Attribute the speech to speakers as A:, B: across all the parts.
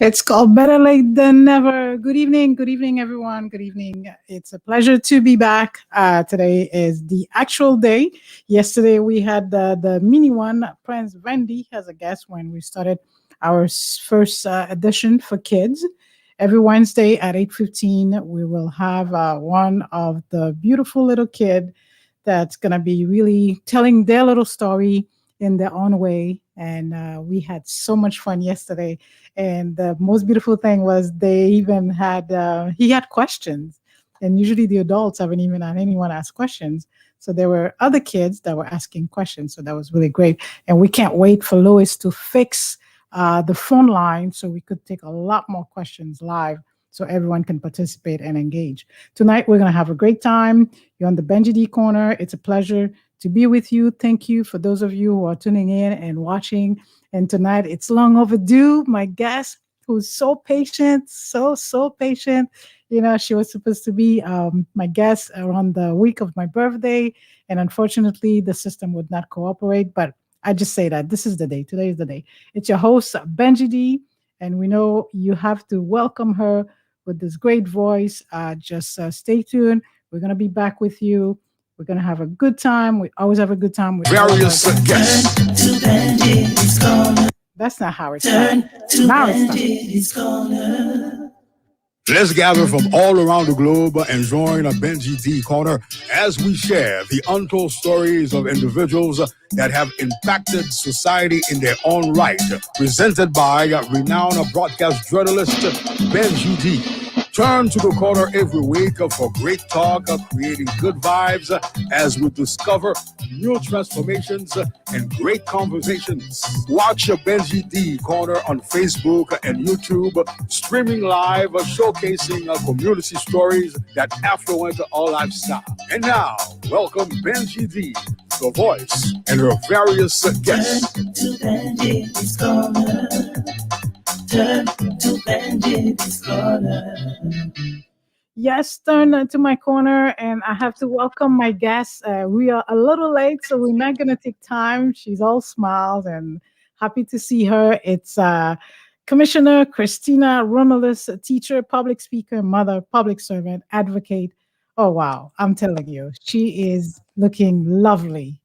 A: It's called Better Late Than Never. Good evening, everyone. Good evening. It's a pleasure to be back. Today is the actual day. Yesterday we had the mini one. Prince Wendy as a guest when we started our first edition for kids. Every Wednesday at 8:15, we will have one of the beautiful little kid that's gonna be really telling their little story in their own way. And we had so much fun yesterday. And the most beautiful thing was they even had he had questions, and usually the adults haven't even had anyone ask questions. So there were other kids that were asking questions. So that was really great. And we can't wait for Lois to fix the phone line so we could take a lot more questions live so everyone can participate and engage. Tonight, we're going to have a great time. You're on the Benji D Corner. It's a pleasure to be with you. Thank you for those of you who are tuning in and watching. And tonight, it's long overdue. My guest, who's so patient, so patient. You know, she was supposed to be my guest around the week of my birthday. And unfortunately, the system would not cooperate. But I just say that this is the day. Today is the day. It's your host, Benji D. And we know you have to welcome her with this great voice. Just stay tuned. We're going to be back with you. We're going to have a good time. We always have a good time with
B: various guests.
A: That's not how it starts. Now it starts.
B: Let's gather from all around the globe and join a Benji D Corner as we share the untold stories of individuals that have impacted society in their own right. Presented by renowned broadcast journalist Benji D. Turn to the corner every week for great talk, creating good vibes as we discover new transformations and great conversations. Watch Benji D Corner on Facebook and YouTube, streaming live, showcasing community stories that influence our lifestyle. And now, welcome Benji D, the voice, and her various guests.
C: Turn to Benji's Corner. Turn to Benji's Corner.
A: Yes, turn to my corner, and I have to welcome my guest. We are a little late, so we're not going to take time. She's all smiles and happy to see her. It's Commissioner Christina Romelus, a teacher, public speaker, mother, public servant, advocate. Oh, wow. I'm telling you, she is looking lovely.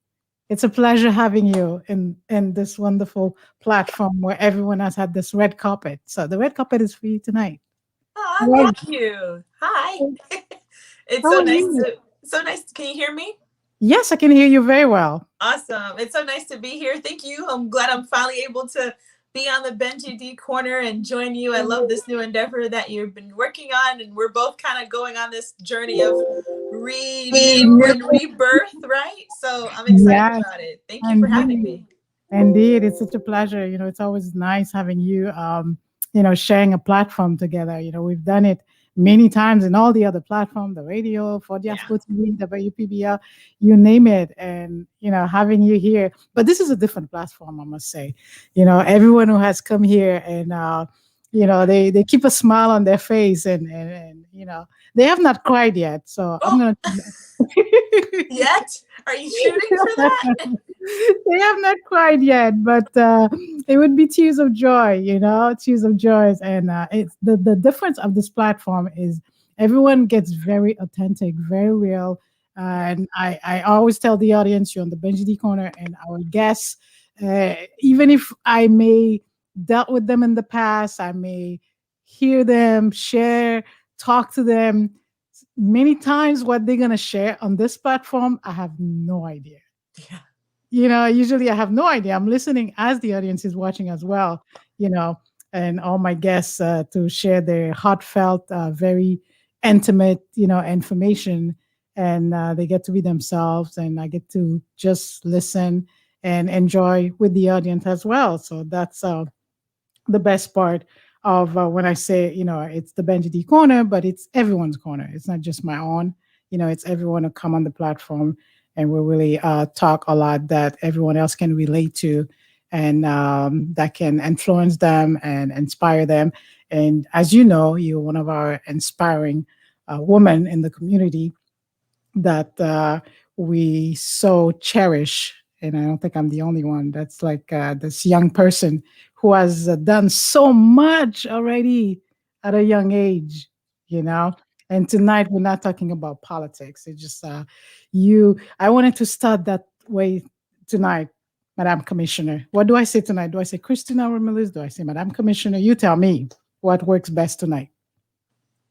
A: It's a pleasure having you in this wonderful platform where everyone has had this red carpet. So the red carpet is for you tonight.
C: Oh, thank you. Hi. It's
A: How
C: so
A: are
C: nice
A: you?
C: so nice. Can you hear me?
A: Yes, I can hear you very well.
C: Awesome. It's so nice to be here. Thank you. I'm glad I'm finally able to be on the Benji D Corner and join you. I love this new endeavor that you've been working on, and we're both kind of going on this journey of renew and rebirth, right? So I'm excited
A: Yes,
C: about it. Thank you for having me.
A: indeed. It's such a pleasure. You know, it's always nice having you, sharing a platform together. You know, we've done it many times in all the other platforms, the radio, for Diaspora TV, WPBL, you name it. And, you know, having you here. But this is a different platform, I must say. You know, everyone who has come here and, they keep a smile on their face and they have not cried yet. So I'm going to.
C: Yet? Are you shooting for that?
A: They have not cried yet, but it would be tears of joy, tears of joys. And it's the difference of this platform is everyone gets very authentic, very real. And I always tell the audience, you're on the Benji D Corner, and our guests, even if I may dealt with them in the past, I may hear them share, talk to them. Many times what they're going to share on this platform, I have no idea.
C: Yeah.
A: You know, usually I have no idea. I'm listening as the audience is watching as well, and all my guests to share their heartfelt, very intimate, information. And they get to be themselves, and I get to just listen and enjoy with the audience as well. So that's the best part of when I say, it's the Benji D Corner, but it's everyone's corner. It's not just my own. It's everyone who come on the platform, and we really talk a lot that everyone else can relate to, and that can influence them and inspire them. And as you know, you're one of our inspiring women in the community that we so cherish and I don't think I'm the only one. That's like this young person who has done so much already at a young age, you know. And tonight we're not talking about politics. It's just you. I wanted to start that way tonight, Madam Commissioner. What do I say tonight? Do I say Christina Romelus? Do I say Madam Commissioner? You tell me what works best tonight.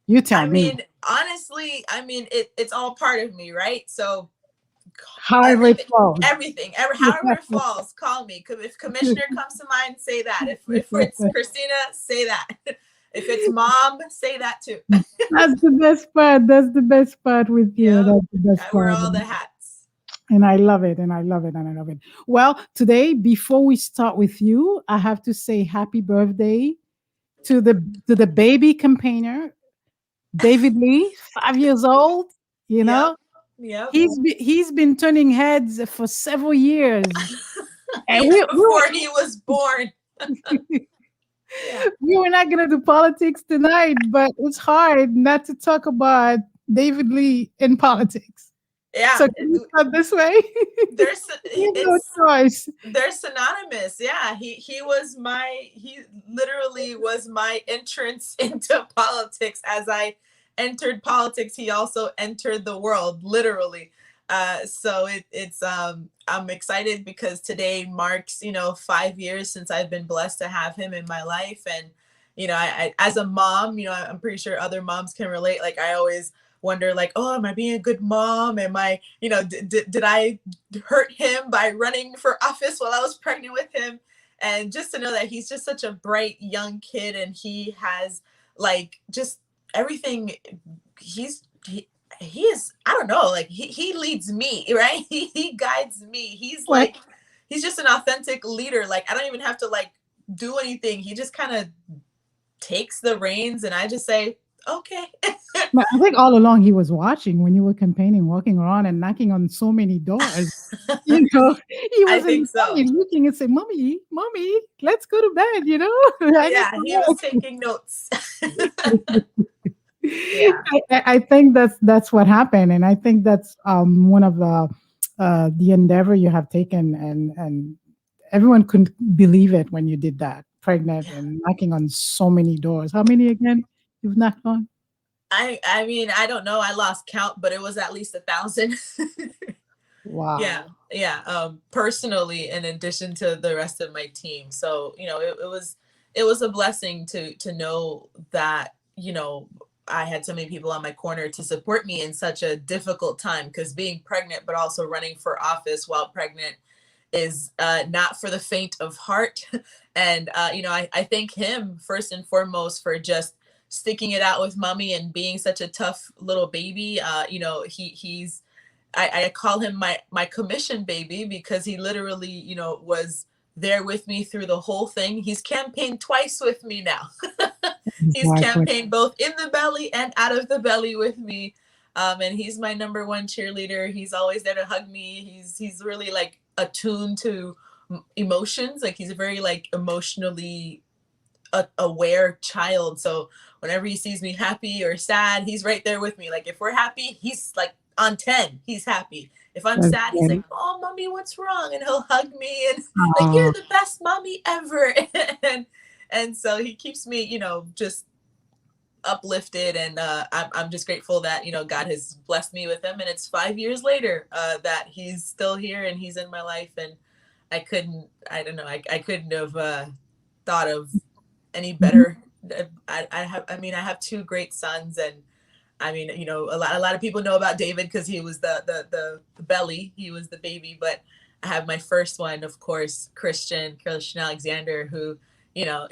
A: You tell
C: I
A: me.
C: mean, honestly, I mean, it's all part of me, right? So
A: However it falls.
C: however it falls, call me. If commissioner comes to mind, say that. If it's Christina, say that. If it's mom, say that too.
A: That's the best part. That's the best part with you.
C: Yep.
A: That's the best
C: I
A: part.
C: wear all the hats.
A: And I love it. And I love it. And I love it. Well, today, before we start with you, I have to say happy birthday to the baby campaigner, David Lee, 5 years old. You know,
C: Yep.
A: he's been turning heads for several years. And
C: Even before he was born.
A: We were not going to do politics tonight, but it's hard not to talk about David Lee in politics.
C: Yeah.
A: So can you start this way?
C: There's
A: no choice.
C: They're synonymous. Yeah. He literally was my entrance into politics. As I entered politics, he also entered the world, literally. So I'm excited because today marks, 5 years since I've been blessed to have him in my life. And, I as a mom, I'm pretty sure other moms can relate. Like, I always wonder, like, oh, am I being a good mom? Am I, did I hurt him by running for office while I was pregnant with him? And just to know that he's just such a bright young kid, and he has like just everything. He is, I don't know, like he leads me, right? He guides me. He's like, he's just an authentic leader. Like, I don't even have to like do anything. He just kind of takes the reins, and I just say, okay.
A: I think all along he was watching when you were campaigning, walking around and knocking on so many doors. He was looking and say, mommy, let's go to bed,
C: Yeah, he was taking notes.
A: Yeah. I think that's what happened, and I think that's one of the endeavor you have taken, and everyone couldn't believe it when you did that, pregnant and knocking on so many doors. How many again you've knocked on?
C: I mean, I don't know. I lost count, but it was at least 1,000.
A: Wow.
C: Yeah. Personally, in addition to the rest of my team. So, it was a blessing to know that, I had so many people on my corner to support me in such a difficult time, because being pregnant, but also running for office while pregnant is not for the faint of heart. And, I thank him first and foremost for just sticking it out with mommy and being such a tough little baby. I call him my commission baby, because he literally, was there with me through the whole thing. He's campaigned twice with me now. He's campaigned both in the belly and out of the belly with me. And he's my number one cheerleader. He's always there to hug me. He's really like attuned to emotions. Like, he's a very like emotionally aware child. So whenever he sees me happy or sad, he's right there with me. Like, if we're happy, he's like on 10, he's happy. If I'm sad, he's like, oh, mommy, what's wrong? And he'll hug me and like, you're the best mommy ever. and so he keeps me, just uplifted. And I'm just grateful that, God has blessed me with him. And it's 5 years later that he's still here and he's in my life. And I couldn't have thought of any better. I have two great sons, and I mean, a lot of people know about David because he was the belly, he was the baby, but I have my first one, of course, Christian Alexander, who,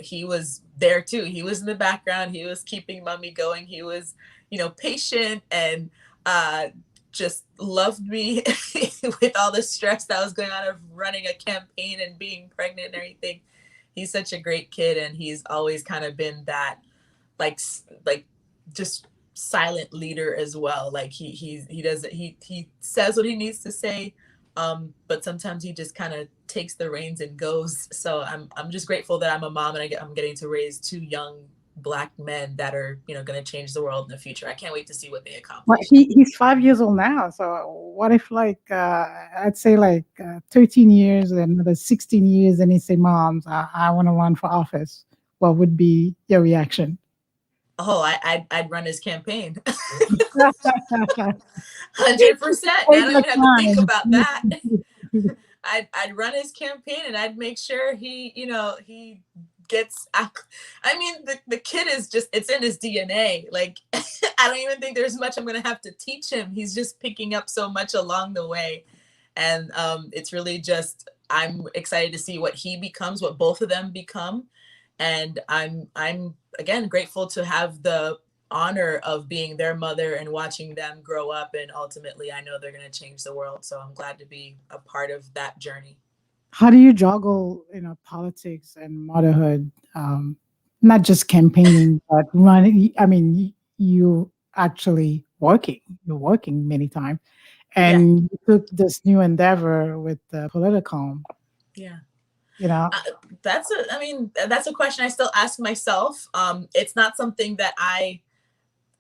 C: he was there too. He was in the background. He was keeping mommy going. He was, patient and just loved me with all the stress that was going on of running a campaign and being pregnant and everything. He's such a great kid, and he's always kind of been that like just silent leader as well. Like he says what he needs to say, but sometimes he just kind of takes the reins and goes. So I'm just grateful that I'm a mom and I'm getting to raise two young Black men that are, going to change the world in the future. I can't wait to see what they
A: Well,
C: accomplish.
A: he's 5 years old now. So what if I'd say 13 years and another 16 years, and he say, "Moms, I want to run for office." What would be your reaction?
C: Oh, I'd run his campaign.
A: Take
C: 100%. I don't
A: your
C: even have to think
A: time.
C: about that. I'd run his campaign and I'd make sure he gets, I mean, the kid is just, it's in his DNA. Like, I don't even think there's much I'm going to have to teach him. He's just picking up so much along the way. And it's really just, I'm excited to see what he becomes, what both of them become. And I'm again grateful to have the honor of being their mother and watching them grow up, and ultimately I know they're going to change the world, so I'm glad to be a part of that journey.
A: How do you juggle, politics and motherhood? Not just campaigning, but running. I mean, you actually working. You're working many times,
C: Yeah.
A: and you took this new endeavor with the PolitiCALM.
C: Yeah.
A: You know,
C: That's a question I still ask myself. It's not something that I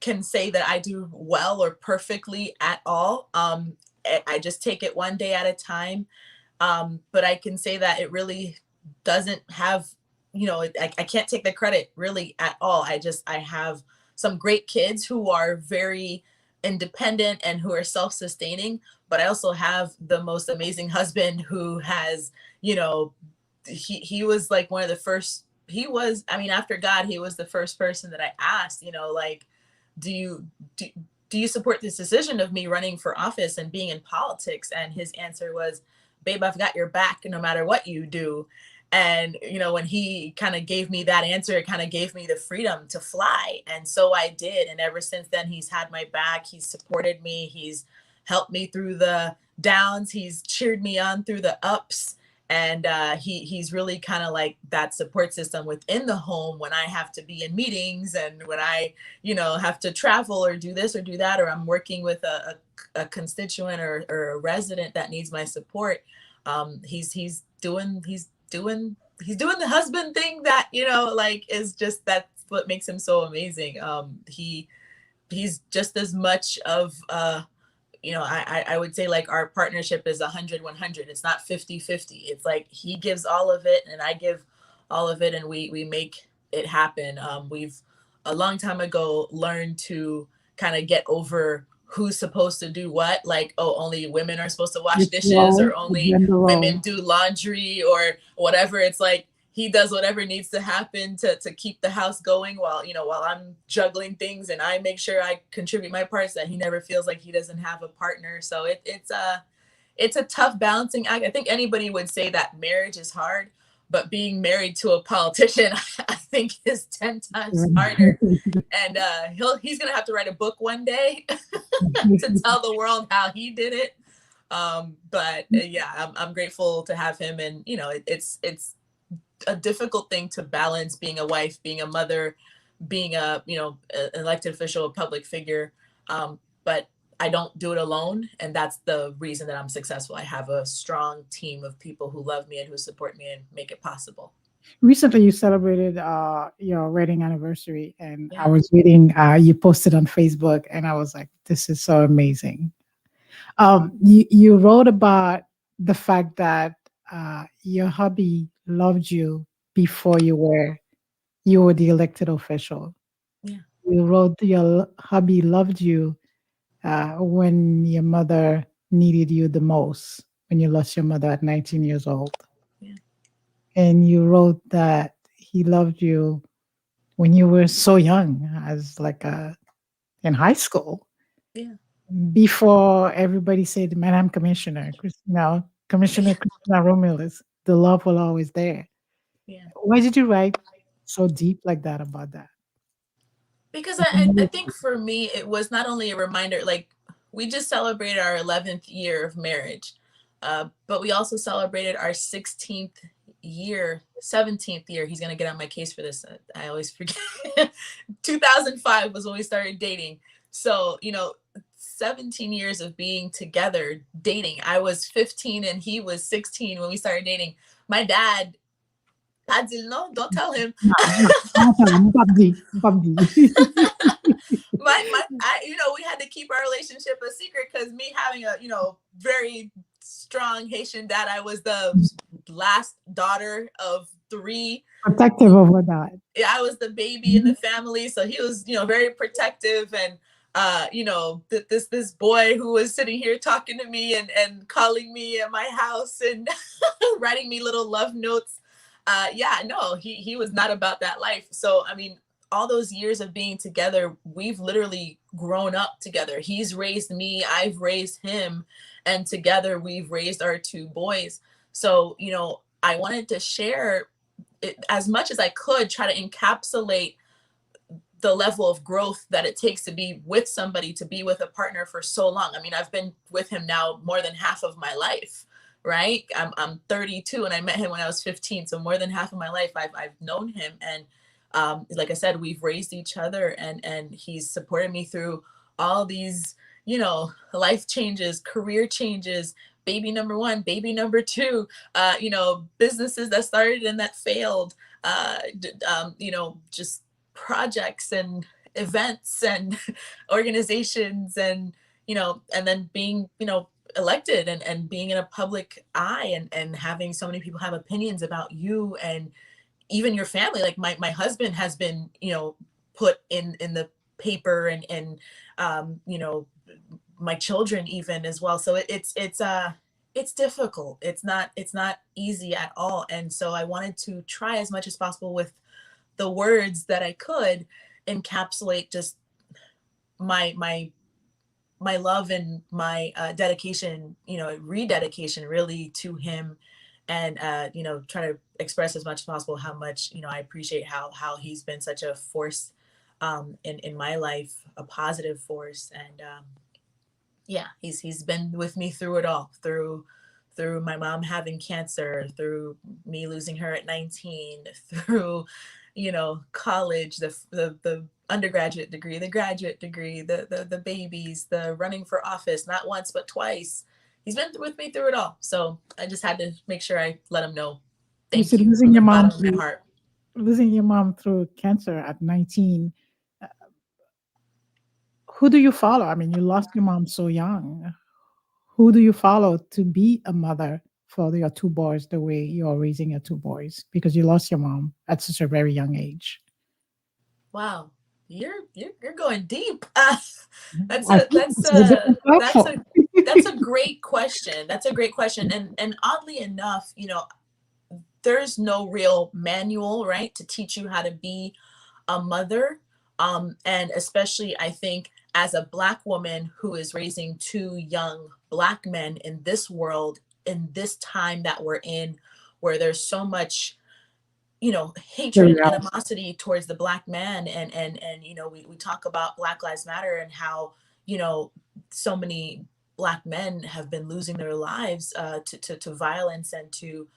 C: can say that I do well or perfectly at all. I just take it one day at a time. But I can say that it really doesn't have, I can't take the credit really at all. I have some great kids who are very independent and who are self-sustaining, but I also have the most amazing husband who has, he was like one of the first, after God, he was the first person that I asked, like, do you, do you support this decision of me running for office and being in politics? And his answer was, babe, I've got your back no matter what you do. And, when he kind of gave me that answer, it kind of gave me the freedom to fly. And so I did. And ever since then, he's had my back. He's supported me. He's helped me through the downs. He's cheered me on through the ups. And he's really kind of like that support system within the home when I have to be in meetings and when I, have to travel or do this or do that, or I'm working with a constituent or a resident that needs my support. He's doing the husband thing that, is just, that's what makes him so amazing. He's just as much of, I would say like our partnership is 100-100. It's not 50-50. It's like he gives all of it and I give all of it, and we make it happen. We've a long time ago learned to kind of get over who's supposed to do what, like, oh, only women are supposed to wash dishes, or only women do laundry or whatever. It's like he does whatever needs to happen to keep the house going while I'm juggling things, and I make sure I contribute my parts, that he never feels like he doesn't have a partner. So it's a tough balancing act. I think anybody would say that marriage is hard, but being married to a politician, I think, is 10 times harder. And he's going to have to write a book one day to tell the world how he did it. But yeah, I'm grateful to have him. And, it's a difficult thing to balance, being a wife, being a mother, being an elected official, a public figure. But I don't do it alone. And that's the reason that I'm successful. I have a strong team of people who love me and who support me and make it possible.
A: Recently you celebrated your wedding anniversary, and
C: Yeah.
A: I was reading, you posted on Facebook, and I was like, this is so amazing. You wrote about the fact that your hubby loved you before you were the elected official.
C: Yeah.
A: You wrote your hubby loved you when your mother needed you the most, when you lost your mother at 19 years old.
C: Yeah.
A: And you wrote that he loved you when you were so young, as in high school.
C: Yeah.
A: Before everybody said, Madam Commissioner, Commissioner Christina Romelus, the love will always there.
C: Yeah.
A: Why did you write so deep like that about that?
C: Because I think for me, it was not only a reminder, like we just celebrated our 11th year of marriage, but we also celebrated our 16th year, 17th year. He's going to get on my case for this. I always forget. 2005 was when we started dating. So, 17 years of being together, dating. I was 15 and he was 16 when we started dating. My dad Padil, no, don't tell him. We had to keep our relationship a secret because me having a, very strong Haitian dad, I was the last daughter of 3.
A: Protective over that.
C: I was the baby in the family, so he was, very protective, and this boy who was sitting here talking to me and calling me at my house and writing me little love notes. He was not about that life. So, I mean, all those years of being together, we've literally grown up together. He's raised me, I've raised him, and together we've raised our 2 boys. So, I wanted to share it, as much as I could, try to encapsulate the level of growth that it takes to be with somebody, to be with a partner for so long. I mean, I've been with him now more than half of my life, right? I'm 32 and I met him when I was 15. So more than half of my life, I've known him. And like I said, we've raised each other, and he's supported me through all these, life changes, career changes, baby number 1, baby number 2, businesses that started and that failed, just projects and events and organizations, and and then being elected and being in a public eye, and having so many people have opinions about you and even your family. Like my husband has been put in the paper, and my children even as well. So it's difficult. It's not easy at all. And so I wanted to try as much as possible with the words that I could encapsulate just my love and my dedication, rededication really to him, and try to express as much as possible how much I appreciate how he's been such a force in my life, a positive force. And he's been with me through it all, through my mom having cancer, through me losing her at 19, through college, the undergraduate degree, the graduate degree, the babies, the running for office, not once but twice. He's been with me through it all. So I just had to make sure I let him know. Thank you
A: losing
C: from the
A: your mom
C: bottom of my heart.
A: Losing your mom through cancer at 19. Who do you follow? I mean, you lost your mom so young. Who do you follow to be a mother for your 2 boys the way you're raising your 2 boys? Because you lost your mom at such a very young age.
C: Wow, you're going deep. That's
A: I
C: a
A: think
C: that's
A: it's a
C: a
A: different
C: that's
A: platform.
C: a that's a great question. That's a great question. And oddly enough, there's no real manual, right, to teach you how to be a mother. And especially, I think, as a Black woman who is raising 2 young Black men in this world, in this time that we're in, where there's so much, hatred and
A: Yeah.
C: animosity towards the Black man. And we talk about Black Lives Matter and how, so many Black men have been losing their lives to violence and to,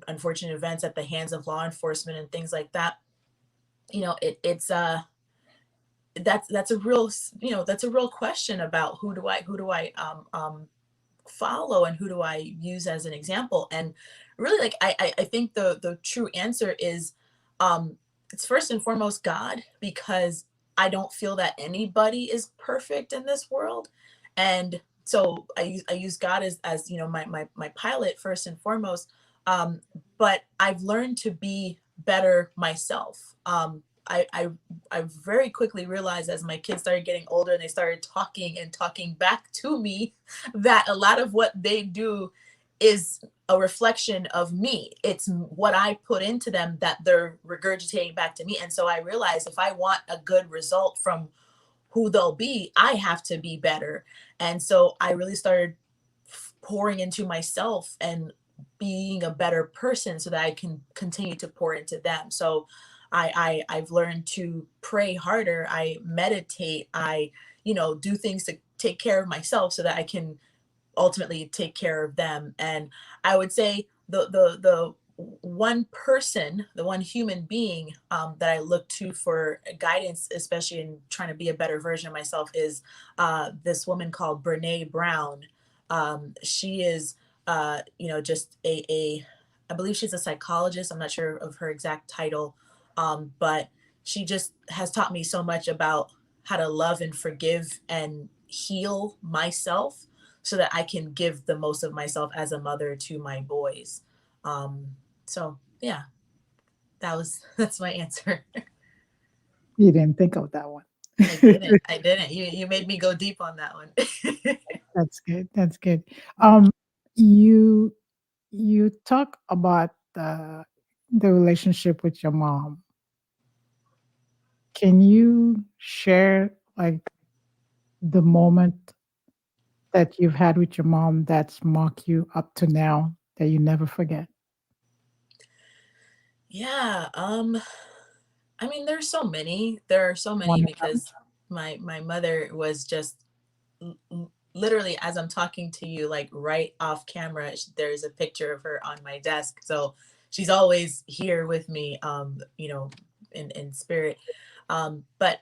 C: unfortunate events at the hands of law enforcement and things like that. That's a real, that's a real question about who do I follow, and who do I use as an example. And really, like, I think the true answer is it's first and foremost God, because I don't feel that anybody is perfect in this world. And so I use God as my pilot first and foremost. But I've learned to be better myself. I very quickly realized, as my kids started getting older and they started talking back to me, that a lot of what they do is a reflection of me. It's what I put into them that they're regurgitating back to me. And so I realized, if I want a good result from who they'll be, I have to be better. And so I really started pouring into myself and being a better person so that I can continue to pour into them. So I've learned to pray harder. I meditate. I, do things to take care of myself so that I can ultimately take care of them. And I would say the one person, the one human being that I look to for guidance, especially in trying to be a better version of myself, is this woman called Brene Brown. She is, just I believe she's a psychologist. I'm not sure of her exact title, but she just has taught me so much about how to love and forgive and heal myself so that I can give the most of myself as a mother to my boys. So yeah, that's my answer.
A: You didn't think of that one.
C: I didn't. I didn't. You made me go deep on that one.
A: That's good. That's good. Um, you you talk about the relationship with your mom. Can you share like the moment that you've had with your mom that's marked you up to now that you never forget?
C: Yeah, I mean, there's so many. There are so many
A: One of them.
C: because my mother was just literally as I'm talking to you, like right off camera, there's a picture of her on my desk. So she's always here with me, in spirit. But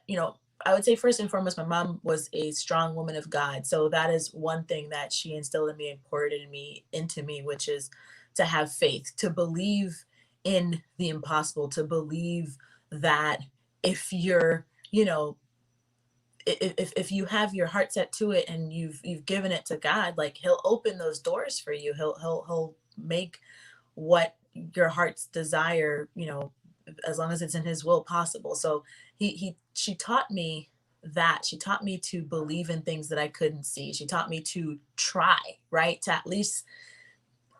C: I would say first and foremost, my mom was a strong woman of God. So that is one thing that she instilled in me and poured into me, which is to have faith, to believe in the impossible, to believe that if you're, if you have your heart set to it and you've given it to God, like he'll open those doors for you. He'll make what your heart's desire, as long as it's in his will, possible. So she taught me that. She taught me to believe in things that I couldn't see. She taught me to try, right? To at least,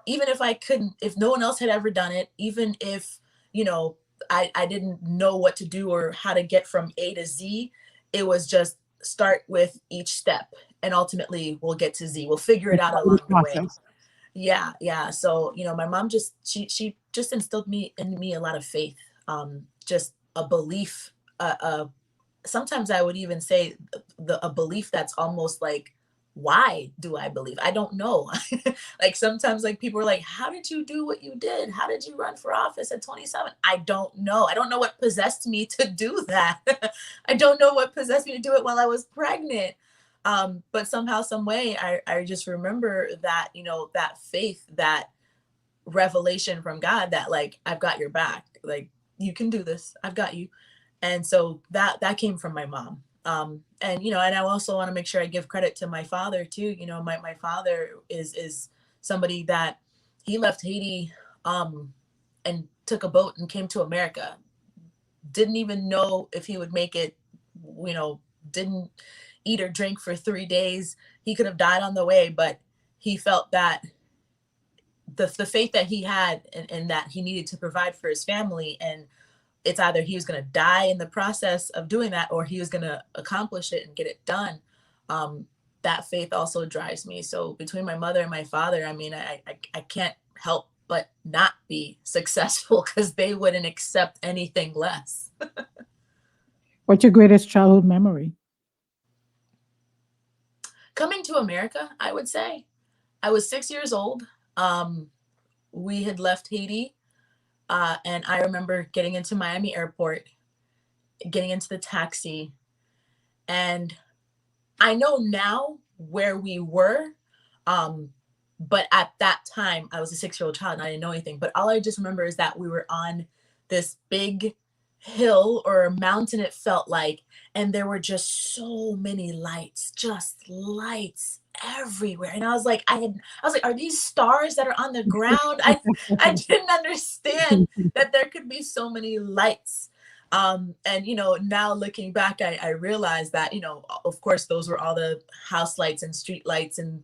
C: even if I couldn't, if no one else had ever done it, even if, you know, I didn't know what to do or how to get from A to Z, it was just start with each step and ultimately we'll get to Z. We'll figure it out
A: The
C: along the way.
A: process.
C: Yeah, yeah. So, my mom just she just instilled in me a lot of faith, just a belief, sometimes I would even say a belief that's almost like, why do I believe? I don't know. Like sometimes like people are like, how did you do what you did? How did you run for office at 27? I don't know. I don't know what possessed me to do that. I don't know what possessed me to do it while I was pregnant. But somehow, some way, I just remember that, that faith, that revelation from God that like, I've got your back. Like, you can do this. I've got you. And so that came from my mom. And I also want to make sure I give credit to my father too. My father is somebody that he left Haiti, and took a boat and came to America. Didn't even know if he would make it, didn't eat or drink for 3 days. He could have died on the way, but he felt that the faith that he had, and that he needed to provide for his family, and it's either he was going to die in the process of doing that or he was going to accomplish it and get it done. That faith also drives me. So between my mother and my father, I mean, I can't help but not be successful because they wouldn't accept anything less.
A: What's your greatest childhood memory?
C: Coming to America, I would say. I was 6 years old. We had left Haiti, and I remember getting into Miami airport, getting into the taxi, and I know now where we were, but at that time I was a 6-year-old child and I didn't know anything. But all I just remember is that we were on this big hill or mountain, it felt like, and there were just so many lights, just lights everywhere. And I was like, are these stars that are on the ground? I didn't understand that there could be so many lights. And now looking back, I realized that, of course, those were all the house lights and street lights and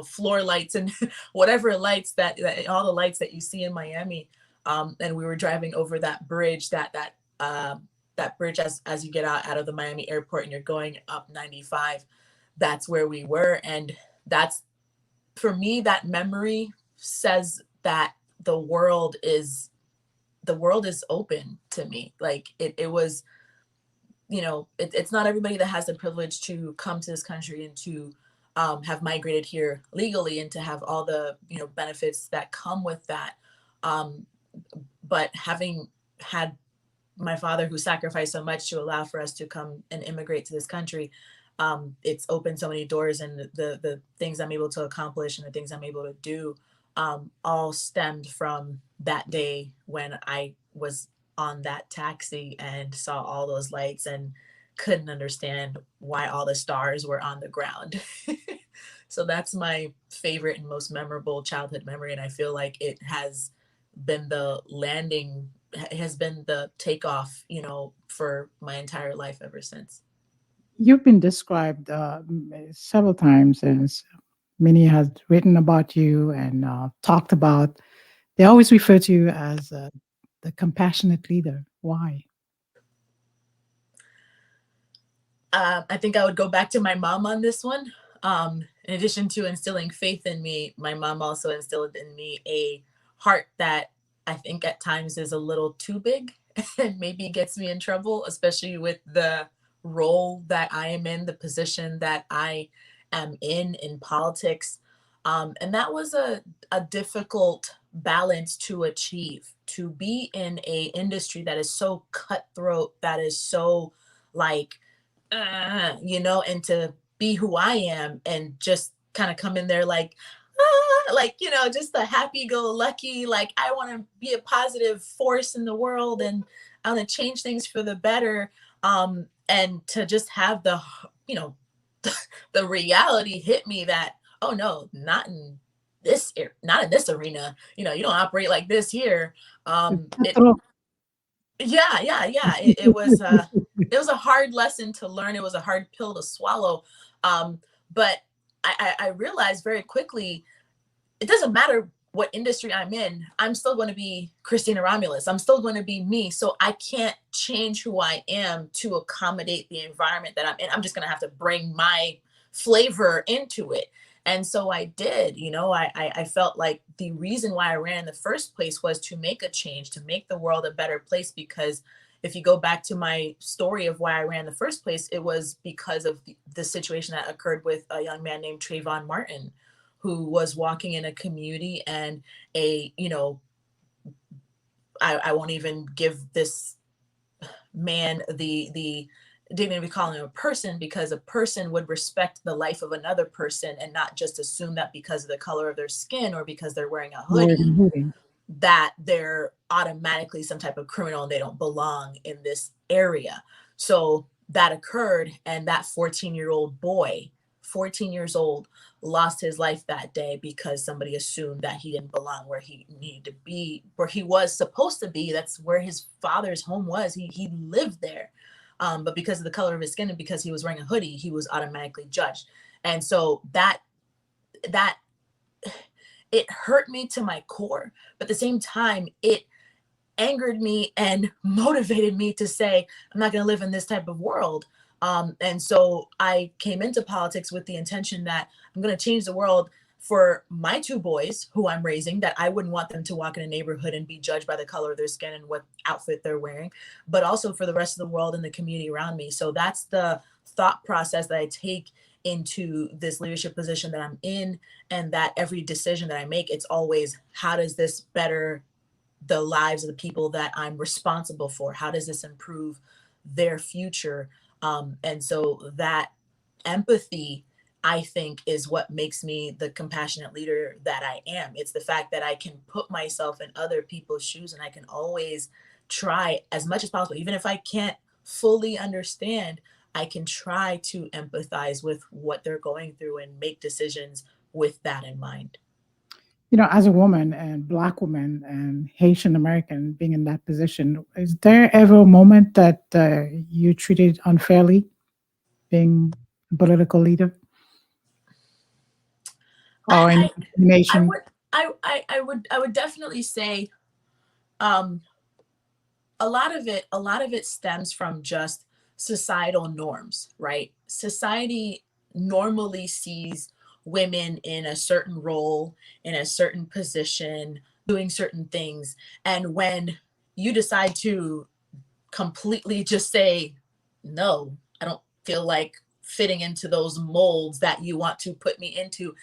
C: floor lights and whatever lights that all the lights that you see in Miami. And we were driving over that bridge, that bridge as you get out of the Miami airport and you're going up 95. That's where we were, and that's, for me, that memory says that the world is open to me. Like it was, it's not everybody that has the privilege to come to this country and to have migrated here legally and to have all the benefits that come with that. But having had my father who sacrificed so much to allow for us to come and immigrate to this country, it's opened so many doors, and the things I'm able to accomplish and the things I'm able to do all stemmed from that day when I was on that taxi and saw all those lights and couldn't understand why all the stars were on the ground. So that's my favorite and most memorable childhood memory. And I feel like it has been the landing, it has been the takeoff, for my entire life ever since.
A: You've been described several times, as many has written about you and talked about. They always refer to you as the compassionate leader. Why?
C: I think I would go back to my mom on this one. In addition to instilling faith in me, my mom also instilled in me a heart that I think at times is a little too big and maybe gets me in trouble, especially with the role that I am in, the position that I am in politics. And that was a difficult balance to achieve, to be in a industry that is so cutthroat, that is so like, and to be who I am and just kind of come in there like, just a happy go lucky, like I want to be a positive force in the world and I want to change things for the better. And to just have the reality hit me that, oh no, not in this arena, you don't operate like this here. It, yeah. It was a hard lesson to learn. It was a hard pill to swallow. But I realized very quickly, it doesn't matter what industry I'm in, I'm still going to be Christina Romulus. I'm still going to be me. So I can't change who I am to accommodate the environment that I'm in. I'm just going to have to bring my flavor into it. And so I did. I felt like the reason why I ran in the first place was to make a change, to make the world a better place. Because if you go back to my story of why I ran in the first place, it was because of the situation that occurred with a young man named Trayvon Martin, who was walking in a community, and I won't even give this man the dignity of calling him a person, because a person would respect the life of another person and not just assume that because of the color of their skin or because they're wearing a hoodie that they're automatically some type of criminal and they don't belong in this area. So that occurred, and that 14-year-old boy, 14 years old, lost his life that day because somebody assumed that he didn't belong where he needed to be, where he was supposed to be. That's where his father's home was. He lived there. But because of the color of his skin and because he was wearing a hoodie, he was automatically judged. And so that it hurt me to my core, but at the same time, it angered me and motivated me to say, I'm not going to live in this type of world. And so I came into politics with the intention that I'm going to change the world for my two boys who I'm raising, that I wouldn't want them to walk in a neighborhood and be judged by the color of their skin and what outfit they're wearing, but also for the rest of the world and the community around me. So that's the thought process that I take into this leadership position that I'm in, and that every decision that I make, it's always, how does this better the lives of the people that I'm responsible for? How does this improve their future? And so that empathy, I think, is what makes me the compassionate leader that I am. It's the fact that I can put myself in other people's shoes, and I can always try as much as possible, even if I can't fully understand, I can try to empathize with what they're going through and make decisions with that in mind.
A: As a woman and Black woman and Haitian American being in that position, is there ever a moment that you treated unfairly being a political leader or any
C: I, I
A: discrimination?
C: would, I would definitely say, um, a lot of it stems from just societal norms, right? Society normally sees women in a certain role, in a certain position, doing certain things. And when you decide to completely just say, no, I don't feel like fitting into those molds that you want to put me into,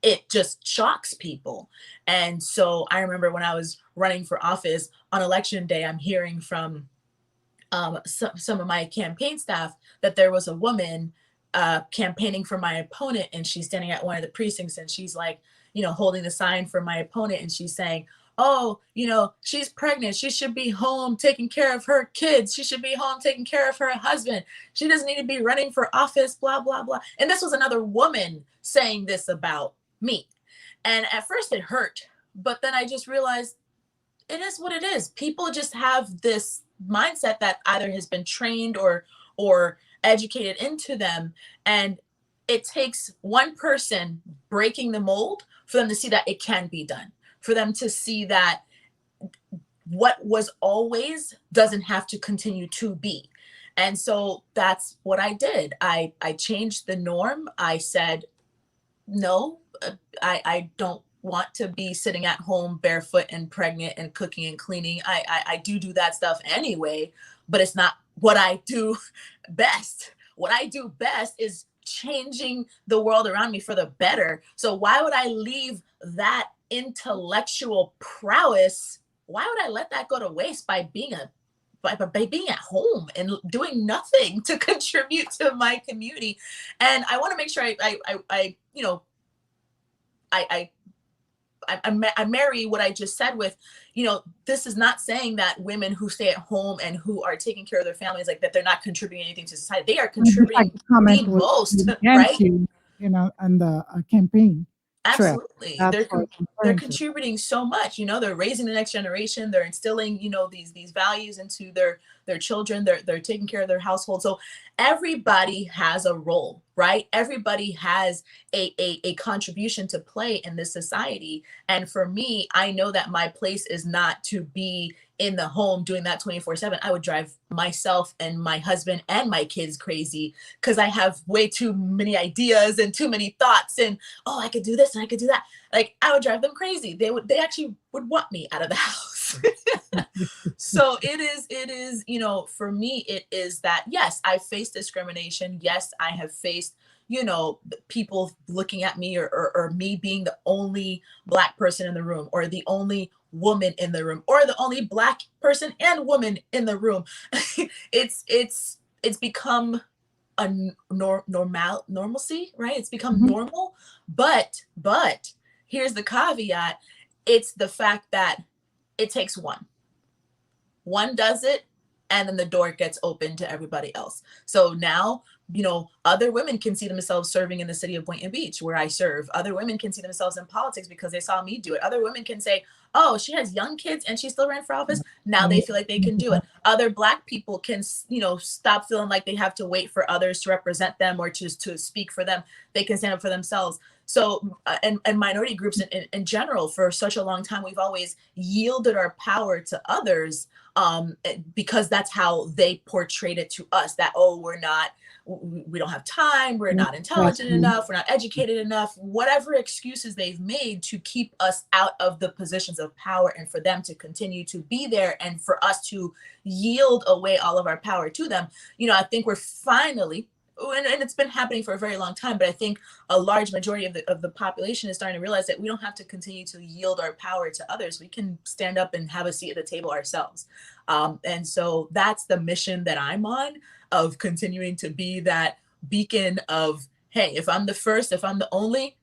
C: it just shocks people. And so I remember when I was running for office on election day, I'm hearing from some of my campaign staff that there was a woman campaigning for my opponent, and she's standing at one of the precincts, and she's like, holding the sign for my opponent, and she's saying, oh, she's pregnant. She should be home taking care of her kids. She should be home taking care of her husband. She doesn't need to be running for office, blah, blah, blah. And this was another woman saying this about me. And at first it hurt, but then I just realized it is what it is. People just have this mindset that either has been trained or educated into them. And it takes one person breaking the mold for them to see that it can be done, for them to see that what was always doesn't have to continue to be. And so that's what I did. I changed the norm. I said, no, I don't want to be sitting at home barefoot and pregnant and cooking and cleaning. I do that stuff anyway, but it's not what I do best. What I do best is changing the world around me for the better. So why would I leave that intellectual prowess? Why would I let that go to waste by being at home and doing nothing to contribute to my community? And I want to make sure I marry what I just said with, this is not saying that women who stay at home and who are taking care of their families, like that they're not contributing anything to society. They are contributing the most, right?
A: And the campaign.
C: Absolutely. They're contributing so much, they're raising the next generation. They're instilling, these values into their children. They're taking care of their household. So everybody has a role, right? Everybody has a contribution to play in this society. And for me, I know that my place is not to be in the home doing that 24/7. I would drive myself and my husband and my kids crazy because I have way too many ideas and too many thoughts and, oh, I could do this and I could do that. Like, I would drive them crazy. They actually would want me out of the house. So it is, for me, it is that, yes, I faced discrimination. Yes, I have faced, people looking at me or me being the only Black person in the room or the only woman in the room or the only Black person and woman in the room. It's become a normalcy, right? It's become normal. But here's the caveat. It's the fact that it takes one. One does it, and then the door gets open to everybody else. So now, other women can see themselves serving in the city of Boynton Beach, where I serve. Other women can see themselves in politics because they saw me do it. Other women can say, oh, she has young kids and she still ran for office. Now they feel like they can do it. Other Black people can, stop feeling like they have to wait for others to represent them or to speak for them. They can stand up for themselves. So, and minority groups in general, for such a long time, we've always yielded our power to others because that's how they portrayed it to us, that, oh, we don't have time, we're not intelligent enough, we're not educated enough, whatever excuses they've made to keep us out of the positions of power and for them to continue to be there and for us to yield away all of our power to them. I think we're finally, and it's been happening for a very long time, but I think a large majority of the population is starting to realize that we don't have to continue to yield our power to others. We can stand up and have a seat at the table ourselves. And so that's the mission that I'm on, of continuing to be that beacon of, hey, if I'm the first, if I'm the only,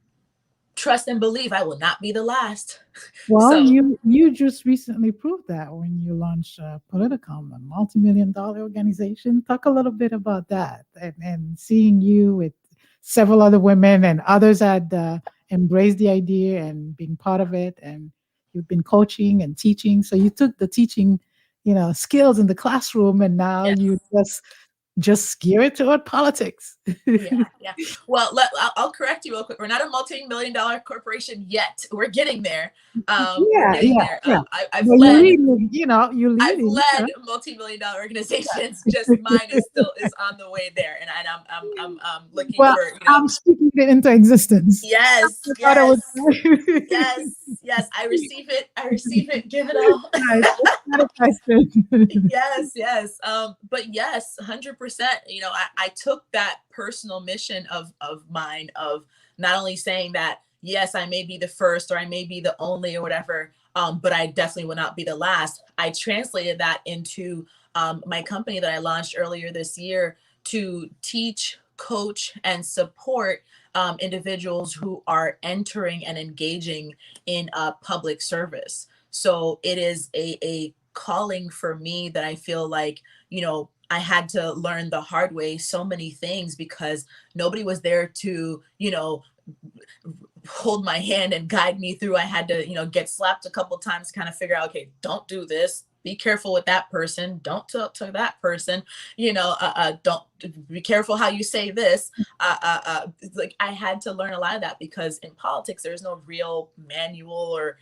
C: trust and believe I will not be the last.
A: Well, you just recently proved that when you launched PolitiCALM, a multi-million-dollar organization. Talk a little bit about that and seeing you with several other women and others had embraced the idea and being part of it, and you've been coaching and teaching. So you took the teaching, skills in the classroom, and now you just gear it toward politics.
C: Yeah. Well, I'll correct you real quick. We're not a multi-million-dollar corporation yet. We're getting there. We're getting there. I've led multi-million-dollar organizations. Just mine is on the way there, and I'm looking for.
A: I'm speaking it into existence.
C: Yes. I receive it. Give it all. Yes. But yes, 100%. I took that personal mission of mine of not only saying that, yes, I may be the first or I may be the only or whatever, but I definitely will not be the last. I translated that into my company that I launched earlier this year to teach, coach and support individuals who are entering and engaging in public service. So it is a calling for me that I feel like, I had to learn the hard way so many things because nobody was there to, hold my hand and guide me through. I had to, get slapped a couple times to kind of figure out, okay, don't do this. Be careful with that person. Don't talk to that person. Don't be careful how you say this. Like I had to learn a lot of that because in politics, there's no real manual or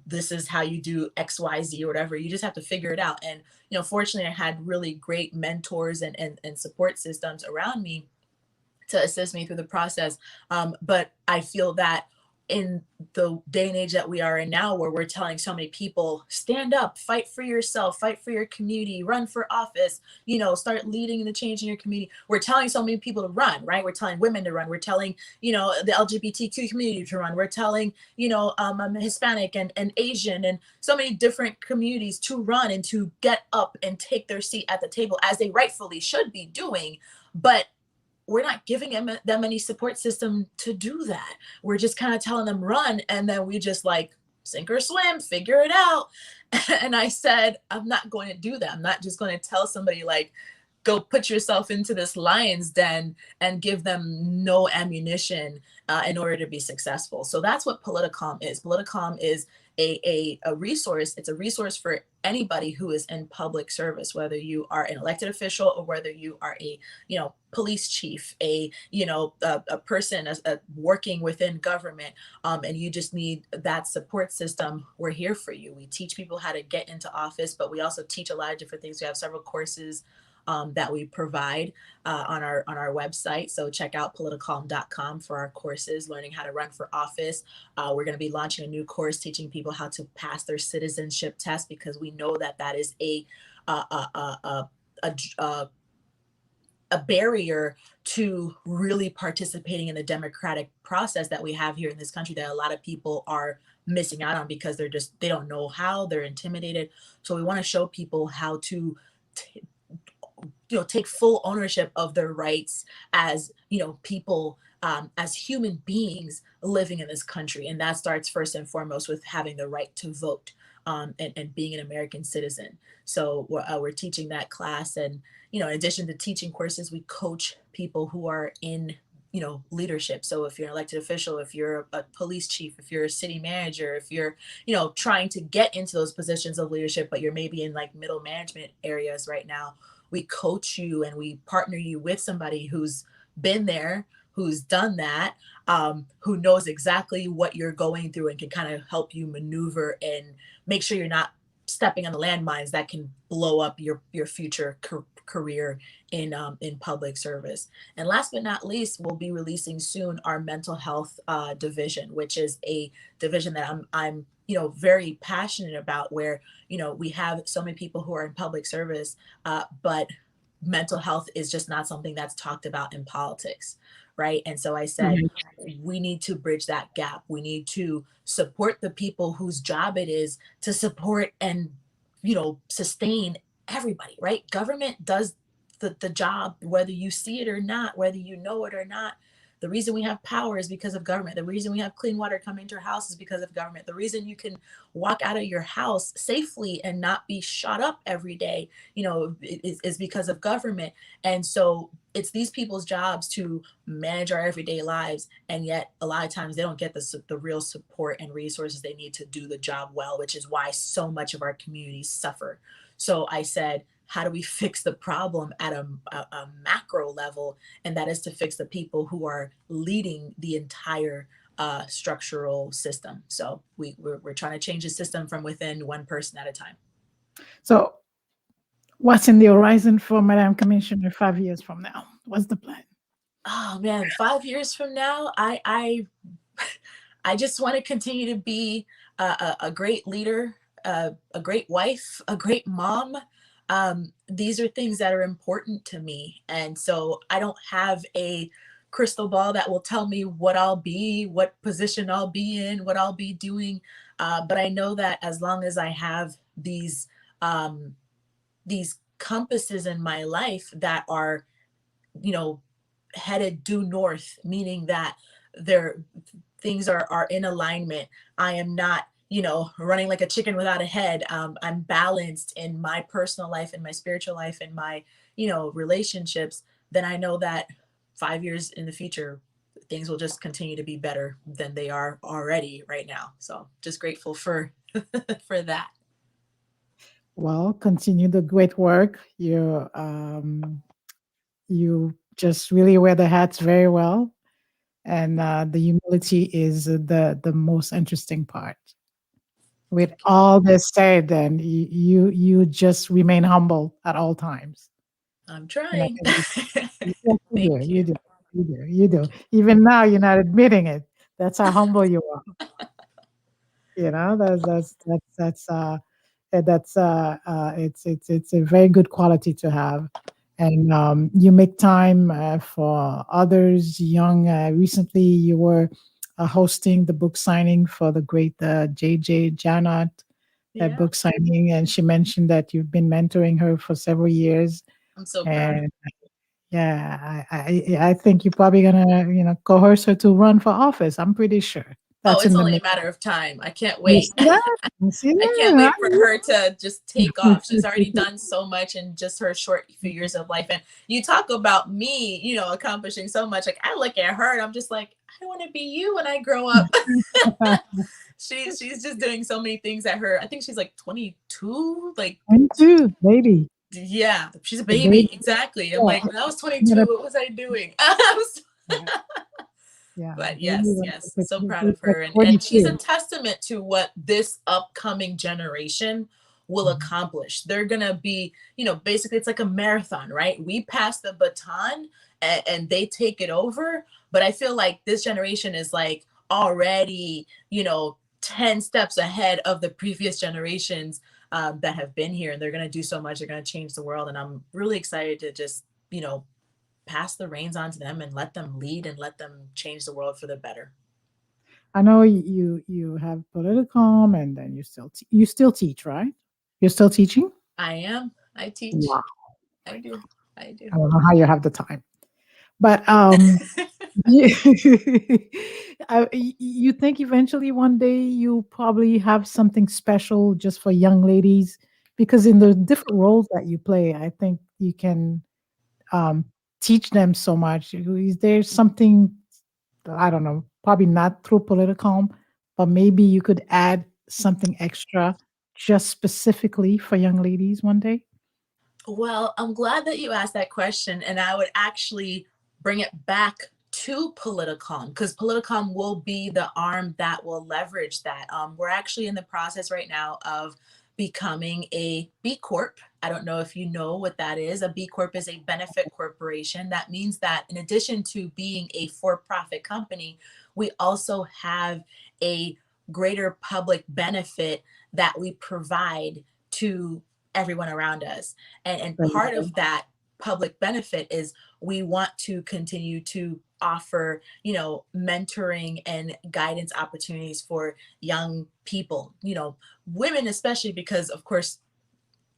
C: this is how you do X, Y, Z or whatever. You just have to figure it out. And, fortunately, I had really great mentors and support systems around me to assist me through the process. But I feel that in the day and age that we are in now, where we're telling so many people, stand up, fight for yourself, fight for your community, run for office, start leading the change in your community. We're telling so many people to run, right? We're telling women to run. We're telling, the LGBTQ community to run. We're telling, I'm Hispanic and Asian and so many different communities to run and to get up and take their seat at the table as they rightfully should be doing. But we're not giving them any support system to do that. We're just kind of telling them run. And then we just like sink or swim, figure it out. And I said, I'm not going to do that. I'm not just going to tell somebody like, go put yourself into this lion's den and give them no ammunition in order to be successful. So that's what PolitiCALM is. PolitiCALM is a resource. It's a resource for anybody who is in public service, whether you are an elected official or whether you are a, police chief, a person working within government, and you just need that support system. We're here for you. We teach people how to get into office, but we also teach a lot of different things. We have several courses that we provide on our website. So check out politicalm.com for our courses, learning how to run for office. We're going to be launching a new course teaching people how to pass their citizenship test, because we know that is a barrier to really participating in the democratic process that we have here in this country, that a lot of people are missing out on because they don't know how, they're intimidated. So we want to show people how to take full ownership of their rights as, people, as human beings living in this country. And that starts first and foremost with having the right to vote, and being an American citizen. So we're teaching that class. And, in addition to teaching courses, we coach people who are in, leadership. So if you're an elected official, if you're a police chief, if you're a city manager, if you're, trying to get into those positions of leadership, but you're maybe in like middle management areas right now, we coach you and we partner you with somebody who's been there, who's done that, who knows exactly what you're going through and can kind of help you maneuver and make sure you're not stepping on the landmines that can blow up your future career in public service. And last but not least, we'll be releasing soon our mental health division, which is a division that I'm very passionate about, where, we have so many people who are in public service, but mental health is just not something that's talked about in politics. Right. And so I said, we need to bridge that gap. We need to support the people whose job it is to support and, sustain everybody. Right. Government does the job, whether you see it or not, whether you know it or not. The reason we have power is because of government. The reason we have clean water coming to your house is because of government. The reason you can walk out of your house safely and not be shot up every day, is because of government. And so it's these people's jobs to manage our everyday lives. And yet a lot of times they don't get the real support and resources they need to do the job well, which is why so much of our communities suffer. So I said, how do we fix the problem at a macro level? And that is to fix the people who are leading the entire structural system. So we're trying to change the system from within, one person at a time.
A: So what's in the horizon for Madam Commissioner 5 years from now? What's the plan?
C: Oh man, 5 years from now, I just want to continue to be a great leader, a great wife, a great mom. These are things that are important to me. And so I don't have a crystal ball that will tell me what I'll be, what position I'll be in, what I'll be doing. But I know that as long as I have these compasses in my life that are, headed due north, meaning that there things are in alignment. I am not, running like a chicken without a head. I'm balanced in my personal life, in my spiritual life, in my, relationships. Then I know that 5 years in the future, things will just continue to be better than they are already right now. So just grateful for for that.
A: Well, continue the great work. You just really wear the hats very well, and the humility is the most interesting part. With
C: Thank you.
A: all this said, then you just remain humble at all times,
C: I'm
A: and I
C: trying.
A: think yes, you do,
C: Thank
A: you
C: you.
A: do, you do, you do. Even now, you're not admitting it. That's how humble you are. You know, it's a very good quality to have, and you make time for others. Young, recently you were hosting the book signing for the great JJ Janot
C: Yeah,
A: book signing, and she mentioned that you've been mentoring her for several years,
C: I'm so proud of.
A: and yeah, I think you're probably gonna coerce her to run for office. I'm pretty sure
C: Oh,
A: that's
C: it's
A: in the
C: only a
A: mix.
C: matter of time. I can't
A: You
C: wait.
A: see that? You see
C: I can't
A: that?
C: wait for her to just take off. She's already
A: Huh?
C: done so much in just her short few years of life. And you talk about me, accomplishing so much. Like I look at her and I'm just like, I want to be you when I grow up. She's just doing so many things at her. I think she's like 22. Like,
A: Me too, baby.
C: yeah, she's a
A: The baby.
C: baby. Exactly. I'm
A: Yeah,
C: like, when I was
A: you
C: 22,
A: know,
C: what was I doing?
A: yeah, yeah, the
C: But
A: baby
C: yes,
A: was
C: yes, so proud
A: like
C: of her. And she's a
A: 22.
C: testament to what this upcoming generation will
A: Mhm.
C: accomplish. They're gonna be, basically it's like a marathon, right? We pass the baton and they take it over. But I feel like this generation is like already, 10 steps ahead of the previous generations that have been here. And they're gonna do so much, they're gonna change the world. And I'm really excited to just, pass the reins on to them and let them lead and let them change the world for the better.
A: I know you have PolitiCALM, and then you still teach, right? You're still teaching?
C: I am. I teach.
A: Wow.
C: I do. I do.
A: I don't know how you have the time. But you, you think eventually one day you'll probably have something special just for young ladies, because in the different roles that you play, I think you can um, teach them so much. Is there something, I don't know, probably not through PolitiCALM, but maybe you could add something extra just specifically for young ladies one day?
C: Well, I'm glad that you asked that question. And I would actually bring it back to PolitiCALM because PolitiCALM will be the arm that will leverage that. We're actually in the process right now of becoming a B Corp. I don't know if you know what that is. A B Corp is a benefit corporation. That means that in addition to being a for profit company, we also have a greater public benefit that we provide to everyone around us. And
A: Very
C: part
A: good.
C: of that public benefit is we want to continue to offer, mentoring and guidance opportunities for young people, women especially, because of course,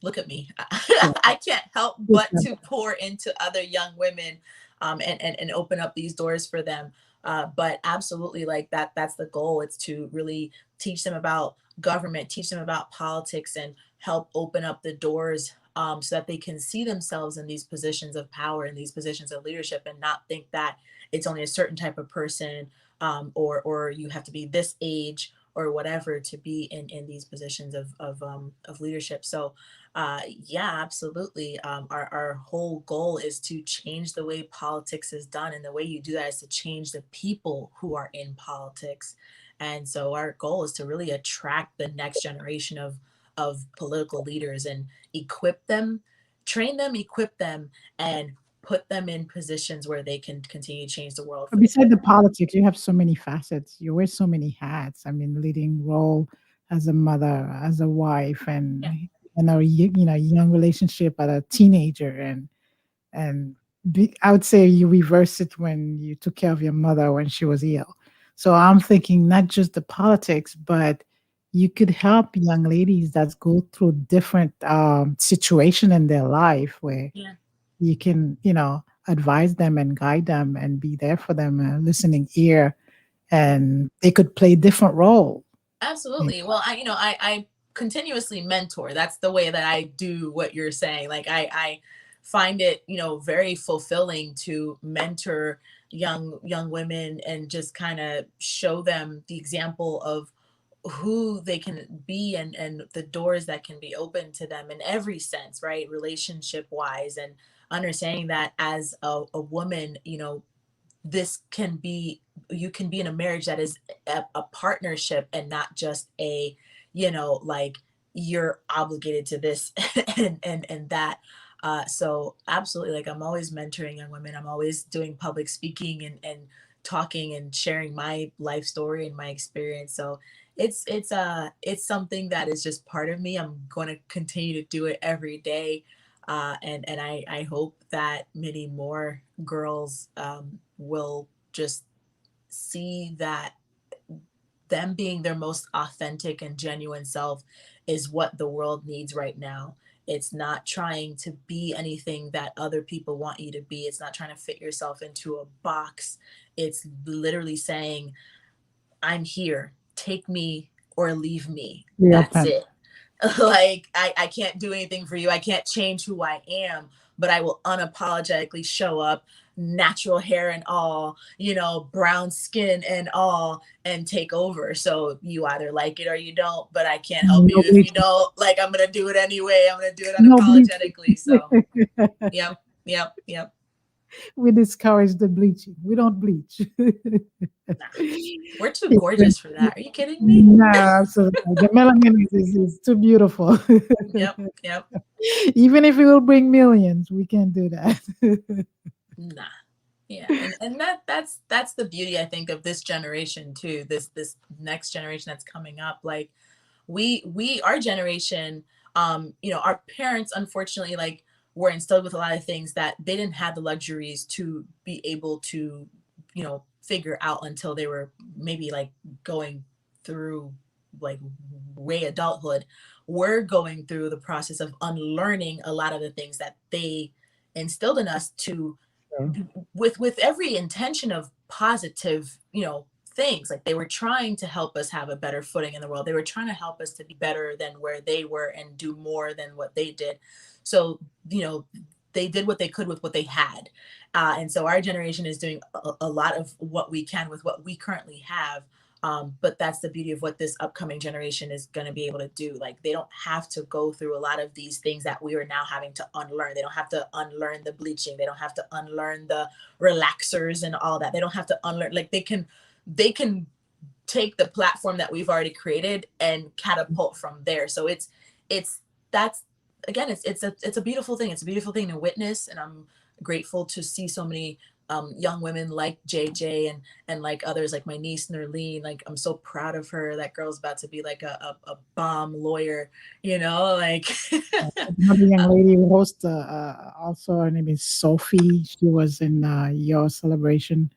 C: look at me.
A: Yeah,
C: I can't help
A: good
C: but
A: job.
C: to pour into other young women and open up these doors for them. But absolutely, like that's the goal. It's to really teach them about government, teach them about politics, and help open up the doors so that they can see themselves in these positions of power, in these positions of leadership, and not think that it's only a certain type of person or you have to be this age or whatever to be in these positions of leadership. So yeah, absolutely. Our whole goal is to change the way politics is done. And the way you do that is to change the people who are in politics. And so our goal is to really attract the next generation of political leaders and equip them, train them, equip them, and put them in positions where they can continue to change the world
A: But
C: for the
A: beside the
C: better.
A: politics, you have so many facets. You wear so many hats. I mean, leading role as a mother, as a wife, and
C: Yeah.
A: young relationship at a teenager, and I would say you reverse it when you took care of your mother when she was ill. So I'm thinking not just the politics, but you could help young ladies that go through different situation in their life where
C: Yeah.
A: you can, advise them and guide them and be there for them, a listening ear, and they could play different role.
C: Absolutely. Well, I continuously mentor. That's the way that I do what you're saying. Like I find it, very fulfilling to mentor young women and just kind of show them the example of who they can be, and the doors that can be open to them in every sense, right? Relationship wise, and understanding that as a woman, this can be, you can be in a marriage that is a partnership and not just a, like, you're obligated to this and that. So absolutely, like, I'm always mentoring young women. I'm always doing public speaking and talking and sharing my life story and my experience. So it's something that is just part of me. I'm going to continue to do it every day. And I hope that many more girls will just see that them being their most authentic and genuine self is what the world needs right now. It's not trying to be anything that other people want you to be. It's not trying to fit yourself into a box. It's literally saying, I'm here, take me or leave me.
A: Be
C: That's
A: open.
C: it. Like, I can't do anything for you. I can't change who I am, but I will unapologetically show up, natural hair and all, brown skin and all, and take over. So you either like it or you don't, but I can't help you
A: No
C: if you
A: bleaching.
C: don't. Like, I'm going to do it anyway. I'm going to do it
A: No bleaching.
C: unapologetically. So, yep, yep, yep.
A: We discourage the bleaching. We don't bleach.
C: Nah, we're too
A: It's been-
C: gorgeous for that. Are you kidding me?
A: no, absolutely. The melanin is too beautiful.
C: Yep, yep.
A: Even if it will bring millions, we can't do that.
C: Nah. Yeah. And that's the beauty, I think, of this generation too. This next generation that's coming up. Like, our generation, our parents, unfortunately, like, were instilled with a lot of things that they didn't have the luxuries to be able to, figure out until they were maybe like going through, like, way adulthood. We're going through the process of unlearning a lot of the things that they instilled in us, to with every intention of positive, things. Like, they were trying to help us have a better footing in the world. They were trying to help us to be better than where they were and do more than what they did. So, they did what they could with what they had. And so our generation is doing a lot of what we can with what we currently have. But that's the beauty of what this upcoming generation is going to be able to do. Like, they don't have to go through a lot of these things that we are now having to unlearn. They don't have to unlearn the bleaching. They don't have to unlearn the relaxers and all that. They don't have to unlearn. Like, they can take the platform that we've already created and catapult from there. So that's, again, it's a beautiful thing. It's a beautiful thing to witness, and I'm grateful to see so many young women like JJ and like others, like my niece Nerlene. Like, I'm so proud of her. That girl's about to be like a bomb lawyer, like.
A: Another young lady who hosts also, her name is Sophie. She was in your celebration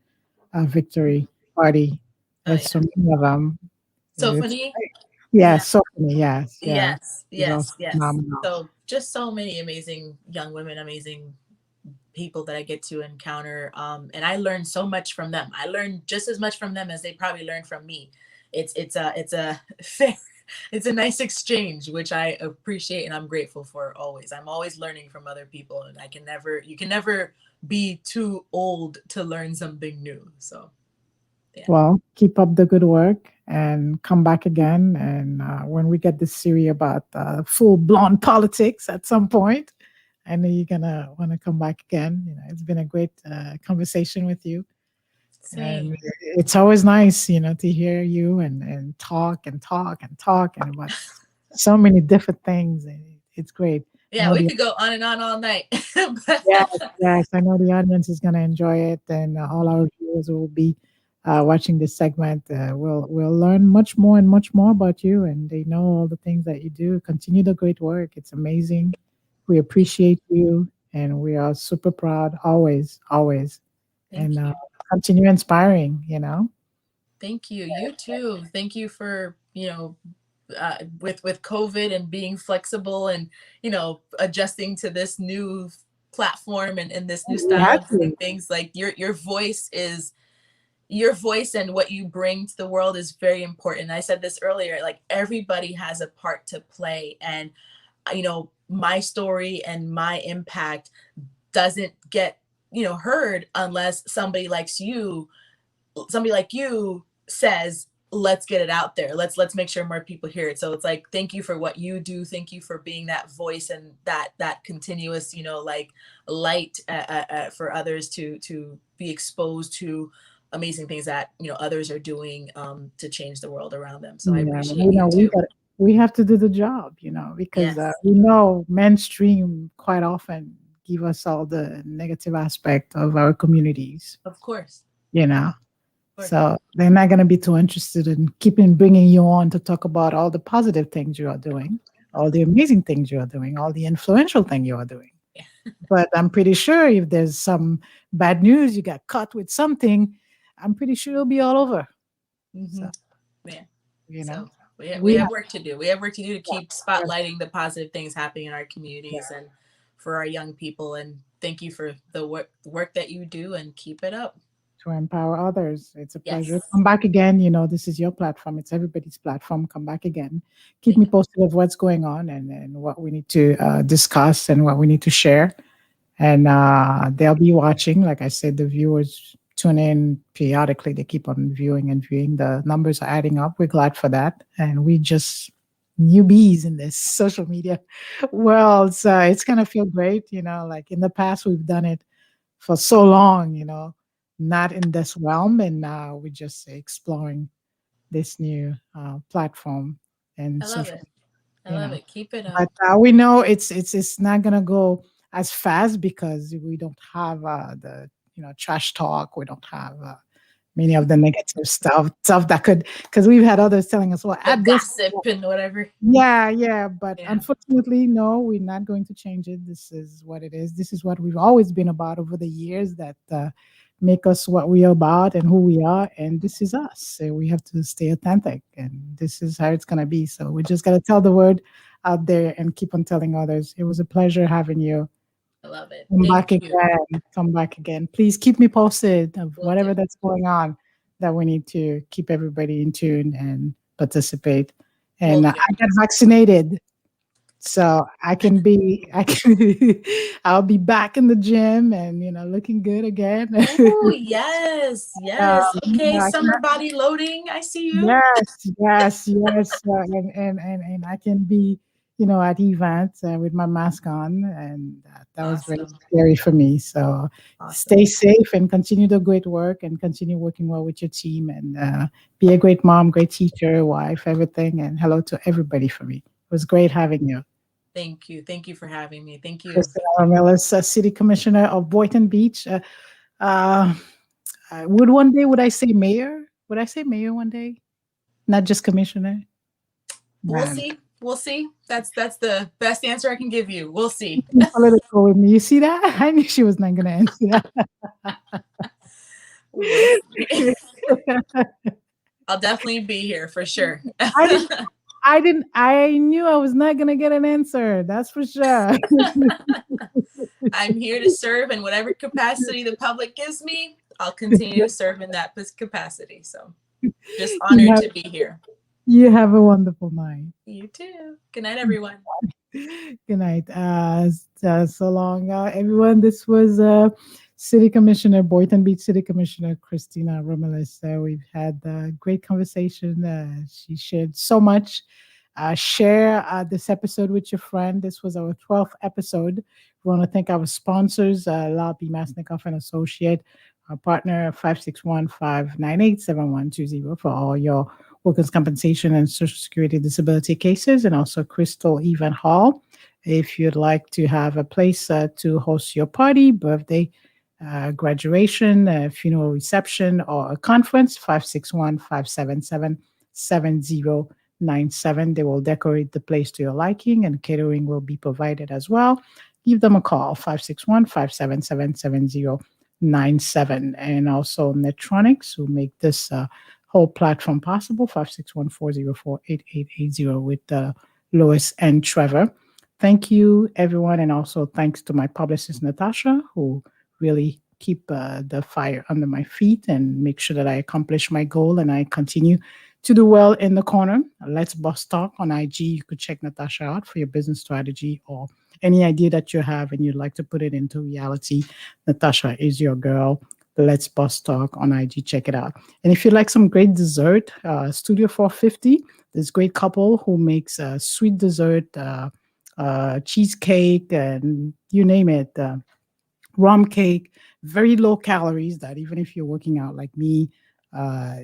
A: victory party.
C: Oh
A: There's
C: yeah,
A: so many of them.
C: so
A: It's
C: funny.
A: yeah,
C: Yeah.
A: Sophie. Yes, yes.
C: Yes,
A: She's
C: yes,
A: also
C: yes.
A: phenomenal.
C: So just so many amazing young women, amazing people that I get to encounter. And I learn so much from them. I learn just as much from them as they probably learn from me. It's a fair, it's a nice exchange, which I appreciate and I'm grateful for always. I'm always learning from other people, and you can never be too old to learn something new. So yeah.
A: Well, keep up the good work and come back again. And when we get this series about full blown politics at some point, I know you're gonna want to come back again. It's been a great conversation with you, and
C: Same.
A: it's always nice, to hear you and talk and talk and talk and about so many different things. And it's great. I
C: Yeah,
A: know
C: we
A: the
C: could go on and on all night.
A: Yes, yes, I know the audience is going to enjoy it, and all our viewers will be watching this segment. We'll learn much more about you, and they know all the things that you do. Continue the great work; it's amazing. We appreciate you, and we are super proud, always, always, and
C: Thank you.
A: continue inspiring.
C: Thank you. You too. Thank you for, with COVID and being flexible and, adjusting to this new platform and in this new
A: We
C: style
A: had
C: of doing
A: to.
C: things, like your voice is your voice and what you bring to the world is very important. I said this earlier, like everybody has a part to play. And, my story and my impact doesn't get, heard unless somebody like you says, let's get it out there. Let's make sure more people hear it. So it's like, thank you for what you do. Thank you for being that voice and that continuous, like light for others to be exposed to amazing things that, others are doing to change the world around them. So I
A: Yeah,
C: appreciate you too.
A: we have to do the job, because
C: Yes,
A: we know mainstream quite often give us all the negative aspect of our communities,
C: of course.
A: you know.
C: Of course.
A: So they're not going to be too interested in bringing you on to talk about all the positive things you are doing, all the amazing things you are doing, all the influential thing you are doing.
C: Yeah.
A: But I'm pretty sure if there's some bad news, you got caught with something, I'm pretty sure it'll be all over. So,
C: So we
A: we
C: have
A: have,
C: work to do. We have work to do to keep
A: yeah,
C: spotlighting the positive things happening in our communities and for our young people. And thank you for the work that you do, and keep it up.
A: to empower others. It's a pleasure.
C: Yes.
A: Come back again. This is your platform. It's everybody's platform. Come back again. Keep
C: Thank
A: me
C: you.
A: posted of what's going on and what we need to discuss and what we need to share. And they'll be watching. Like I said, the viewers tune in periodically. They keep on viewing and viewing. The numbers are adding up. We're glad for that. And we just newbies in this social media world. So it's going to feel great. Like in the past, we've done it for so long, not in this realm. And now we're just exploring this new platform and
C: I love
A: social.
C: it. I love it. Keep it up.
A: But we know it's not gonna go as fast because we don't have the trash talk. We don't have many of the negative stuff that could, because we've had others telling us, well,
C: The
A: add this.
C: gossip and whatever.
A: Yeah. But
C: Yeah.
A: unfortunately, no, we're not going to change it. This is what it is. This is what we've always been about over the years that make us what we are about and who we are. And this is us. So we have to stay authentic. And this is how it's going to be. So we just got to tell the word out there and keep on telling others. It was a pleasure having you.
C: I love it.
A: Come back
C: Thank you.
A: again. Come back again. Please keep me posted of
C: Will
A: whatever
C: do.
A: that's going on, that we need to keep everybody in tune and participate. And
C: Will
A: I
C: do.
A: got vaccinated, so I'll be back in the gym and looking good again.
C: Oh, yes. Yes. Okay.
A: I
C: Summer body loading. I see you.
A: yes. And I can be, at events with my mask on, and that was very
C: Awesome.
A: scary for me. So
C: Awesome.
A: stay safe and continue the great work and continue working well with your team and be a great mom, great teacher, wife, everything. And hello to everybody for me. It was great having you.
C: Thank you. Thank you for having me. Thank you.
A: Christina Romelus, City Commissioner of Boynton Beach. Uh, would I say mayor? Would I say mayor one day? Not just commissioner?
C: We'll
A: Man,
C: see. We'll see. That's the best answer I can give you. We'll see.
A: political with me. You see that? I knew she was not going to answer
C: We'll see.
A: that.
C: I'll definitely be here for sure.
A: I knew I was not going to get an answer. That's for sure.
C: I'm here to serve in whatever capacity the public gives me. I'll continue to serve in that capacity. So just honored to be here.
A: You have a wonderful night.
C: You too. Good night, everyone.
A: Good night. So long, everyone. This was City Commissioner, Boynton Beach City Commissioner Christina Romelus. We've had a great conversation. She shared so much. Share this episode with your friend. This was our 12th episode. We want to thank our sponsors, Lobby Masnikoff and Associate, our partner 561-598-7120 for all your workers' compensation and social security disability cases, and also Crystal Event Hall. If you'd like to have a place to host your party, birthday, graduation, funeral reception, or a conference, 561-577-7097. They will decorate the place to your liking, and catering will be provided as well. Give them a call, 561-577-7097. And also Netronics, who make this whole platform possible, 561-404-8880 with Lois and Trevor. Thank you, everyone. And also thanks to my publicist, Natasha, who really keep the fire under my feet and make sure that I accomplish my goal and I continue to do well in the corner. Let's Boss Talk on IG. You could check Natasha out for your business strategy or any idea that you have and you'd like to put it into reality. Natasha is your girl. Let's Boss Talk on IG. Check it out. And if you like some great dessert, Studio 450, this great couple who makes sweet dessert, cheesecake, and you name it, rum cake, very low calories that even if you're working out like me,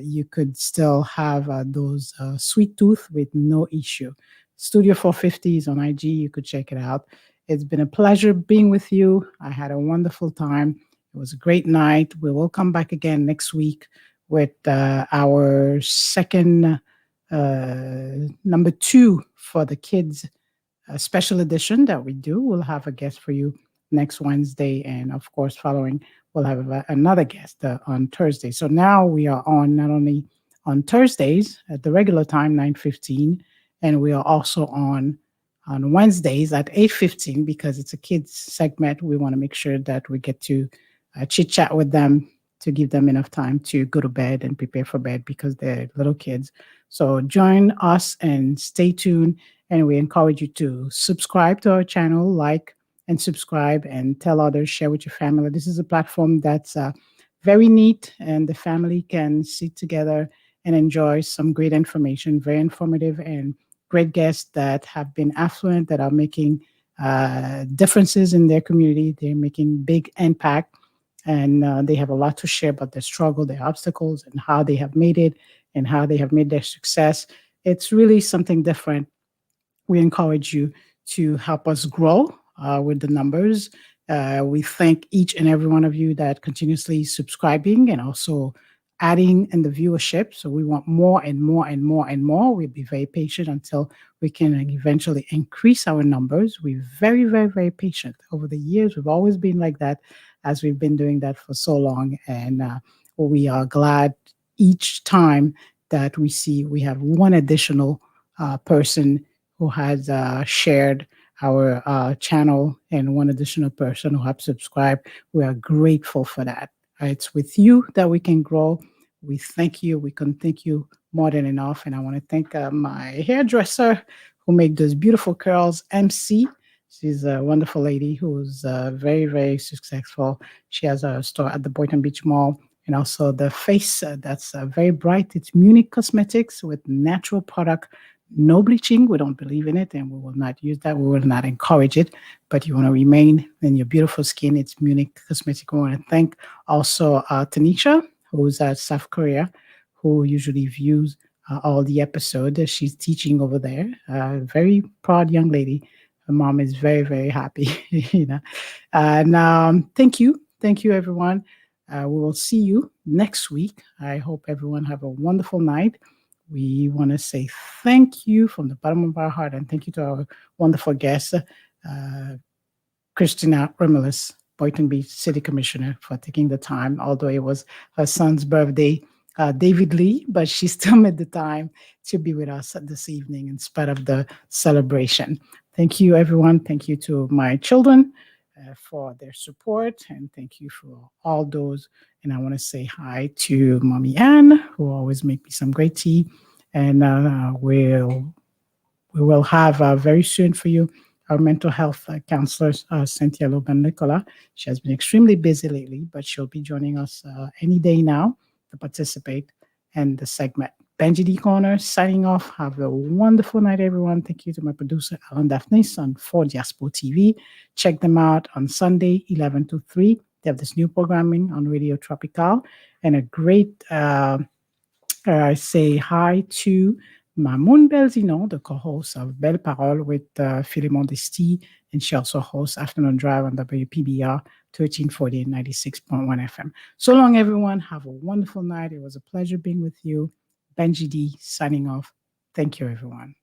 A: you could still have those sweet tooth with no issue. Studio 450 is on IG. You could check it out. It's been a pleasure being with you. I had a wonderful time. It was a great night. We will come back again next week with our second number 2 for the kids special edition that we do. We'll have a guest for you next Wednesday. And of course, following, we'll have another guest on Thursday. So now we are on not only on Thursdays at the regular time, 9:15, and we are also on Wednesdays at 8:15 because it's a kids segment. We want to make sure that we get to chit chat with them to give them enough time to go to bed and prepare for bed because they're little kids. So join us and stay tuned. And we encourage you to subscribe to our channel, like and subscribe, and tell others, share with your family. This is a platform that's very neat, and the family can sit together and enjoy some great information, very informative, and great guests that have been affluent, that are making differences in their community. They're making big impact, and they have a lot to share about their struggle, their obstacles, and how they have made it, and how they have made their success. It's really something different. We encourage you to help us grow with the numbers. We thank each and every one of you that continuously subscribing and also adding in the viewership. So we want more and more and more and more. We'll be very patient until we can eventually increase our numbers. We're very, very, very patient. Over the years, we've always been like that, as we've been doing that for so long. And we are glad each time that we see we have one additional person who has shared our channel and one additional person who has subscribed. We are grateful for that. It's with you that we can grow. We thank you. We can thank you more than enough. And I want to thank my hairdresser who made those beautiful curls, MC. She's a wonderful lady who's very, very successful. She has a store at the Boynton Beach Mall. And also the face that's very bright. It's Munich Cosmetics with natural product. No bleaching. We don't believe in it, and we will not use that. We will not encourage it. But you want to remain in your beautiful skin. It's Munich Cosmetics. We want to thank also Tanisha, who's at South Korea, who usually views all the episodes. She's teaching over there. Very proud young lady. Her mom is very, very happy. And thank you, everyone. We will see you next week. I hope everyone have a wonderful night. We want to say thank you from the bottom of our heart, and thank you to our wonderful guest, Christina Romelus, Boynton Beach City Commissioner, for taking the time, although it was her son's birthday, David Lee, but she still made the time to be with us this evening in spite of the celebration. Thank you, everyone. Thank you to my children for their support, and thank you for all those. And I want to say hi to Mommy Ann, who always make me some great tea. And we will have very soon for you our mental health counselor, Cynthia Loban-Nicola. She has been extremely busy lately, but she'll be joining us any day now to participate in the segment. Benji D Corner signing off. Have a wonderful night, everyone. Thank you to my producer, Alan Daphnis, on 4 Diaspora TV. Check them out on Sunday, 11 to 3. They have this new programming on Radio Tropical. And a great, I say hi to Mamoun Belzino, the co-host of Belle Parole with Philemon Desti. And she also hosts Afternoon Drive on WPBR 1340 and 96.1 FM. So long, everyone. Have a wonderful night. It was a pleasure being with you. Benji D signing off. Thank you, everyone.